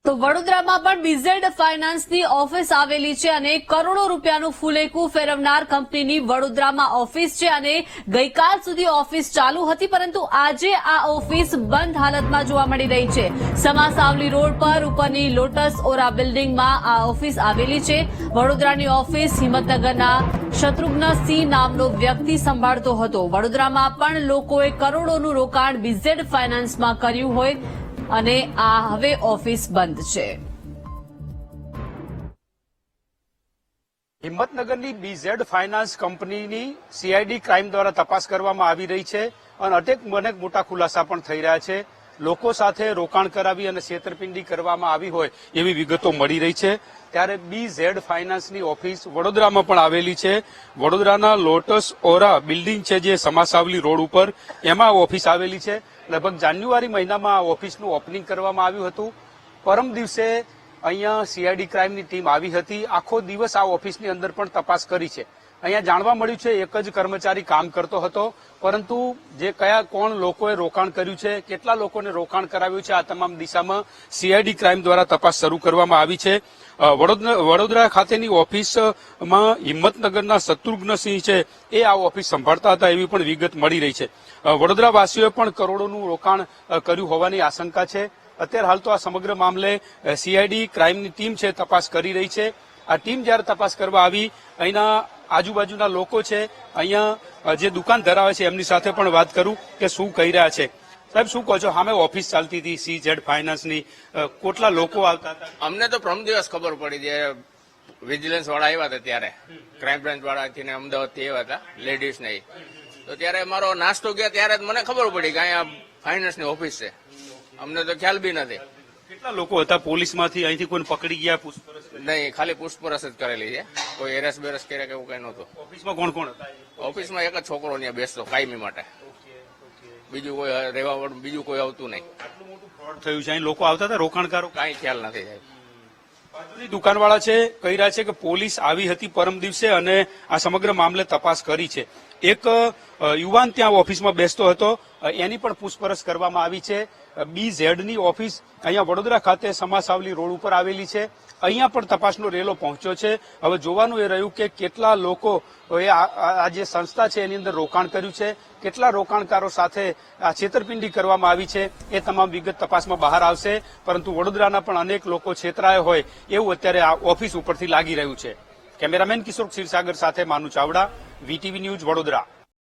તો વડોદરામાં પણ બીઝેડ ફાઇનાન્સની ઓફિસ આવેલી છે અને કરોડો રૂપિયાનું ફૂલેકું ફેરવનાર કંપનીની વડોદરામાં ઓફિસ છે અને ગઈકાલ સુધી ઓફિસ ચાલુ હતી, પરંતુ આજે આ ઓફિસ બંધ હાલતમાં જોવા મળી રહી છે। સમાસાવલી રોડ પર ઉપરની લોટસ ઓરા બિલ્ડિંગમાં આ ઓફિસ આવેલી છે। વડોદરાની ઓફિસ હિંમતનગરના શત્રુઘ્નસિંહ નામનો વ્યક્તિ સંભાળતો હતો। વડોદરામાં પણ લોકોએ કરોડોનું રોકાણ બીઝેડ ફાઇનાન્સમાં કર્યું હોય અને આ હવે ઓફિસ બંધ છે। હિંમતનગરની બીઝેડ ફાઇનાન્સ કંપનીની સીઆઈડી ક્રાઇમ દ્વારા તપાસ કરવામાં આવી રહી છે અને અનેક મોટા ખુલાસા પણ થઈ રહ્યા છે। લોકો સાથે રોકાણ કરાવી અને છેતરપિંડી કરવામાં આવી હોય એવી વિગતો મળી રહી છે। ત્યારે બીઝેડ ફાઇનાન્સની ઓફિસ વડોદરામાં પણ આવેલી છે। વડોદરાના લોટસ ઓરા બિલ્ડિંગ છે જે સમાસાવલી રોડ ઉપર, એમાં ઓફિસ આવેલી છે। લગભગ જાન્યુઆરી મહિનામાં આ ઓફિસનું ઓપનિંગ કરવામાં આવ્યું હતું। પરમ દિવસે અહીંયા સીઆઈડી ક્રાઇમની ટીમ આવી હતી। આખો દિવસ આ ઓફિસની અંદર પણ તપાસ કરી છે। અહીંયા જાણવા મળ્યું છે એક જ કર્મચારી કામ કરતો હતો, પરંતુ જે કોણ લોકોએ રોકાણ કર્યું છે, કેટલા લોકોને રોકાણ કરાવ્યું છે, આ તમામ દિશામાં સીઆઈડી ક્રાઇમ દ્વારા તપાસ શરૂ કરવામાં આવી છે। વડોદરા ખાતેની ઓફિસમાં હિંમતનગરના શત્રુઘ્નસિંહ છે એ આ ઓફિસ સંભાળતા હતા એવી પણ વિગત મળી રહી છે। વડોદરાવાસીઓએ પણ કરોડોનું રોકાણ કર્યું હોવાની આશંકા છે। અત્યારે હાલ તો આ સમગ્ર મામલે સીઆઈડી ક્રાઇમની ટીમ છે તપાસ કરી રહી છે। આ ટીમ જયારે તપાસ કરવા આવી, અહીંના આજુબાજુના લોકો છે, અહીંયા જે દુકાન ધરાવે છે એમની સાથે પણ વાત કરું કે શું કહી રહ્યા છે। સાહેબ, શું કહો છો? સામે ઓફિસ ચાલતી હતી સીઝેડ ફાઇનાન્સની, કેટલા લોકો આવતા હતા? અમને તો પ્રથમ દિવસ ખબર પડી, જે વિજિલન્સ વાળા આવ્યા હતા ત્યારે, ક્રાઇમ બ્રાન્ચ વાળા અમદાવાદથી આવ્યા હતા, લેડીઝ ને, તો ત્યારે મારો નાસ્તો ગયા ત્યારે મને ખબર પડી કે અહીંયા ફાઇનાન્સની ઓફિસ છે। અમને તો ખ્યાલ બી નથી। કેટલા લોકો હતા? પોલીસમાંથી અહીંથી કોઈને પકડી ગયા? પૂછપરછ નહીં, ખાલી પૂછપરછ જ કરેલી છે, કોઈ એરેસ બેરસ કર્યા કે એવું કઈ નહોતું। ઓફિસમાં કોણ કોણ હતા? ઓફિસમાં એક જ છોકરો ત્યાં બેસતો કાયમી માટે, બીજું કોઈ રહેવા વાળું બીજું કોઈ આવતું નહીં। આટલું મોટું ફ્રોડ થયું છે, અહીં લોકો આવતા હતા રોકાણકારો? કાંઈ ખ્યાલ નથી સાહેબ। બાજુની દુકાનવાળા છે કહી રહ્યા છે કે પોલીસ આવી હતી પરમ દિવસે અને આ સમગ્ર મામલે તપાસ કરી છે। એક યુવાન ત્યાં ઓફિસમાં બેસતો હતો, એની પણ પૂછપરછ કરવામાં આવી છે। બીઝેડની ઓફિસ અહીંયા વડોદરા ખાતે સમાસાવલી રોડ ઉપર આવેલી છે। અહીંયા પણ તપાસનો રેલો પહોંચ્યો છે। હવે જોવાનું એ રહ્યું કે કેટલા લોકો આ જે સંસ્થા છે એની અંદર રોકાણ કર્યું છે, કેટલા રોકાણકારો સાથે આ છેતરપિંડી કરવામાં આવી છે, એ તમામ વિગત તપાસમાં બહાર આવશે। પરંતુ વડોદરાના પણ અનેક લોકો છેતરાયા હોય એવું અત્યારે આ ઓફિસ ઉપરથી લાગી રહ્યું છે। કેમેરામેન કિશોર ક્ષીરસાગર સાથે માનુ ચાવડા, વીટીવી ન્યૂઝ, વડોદરા।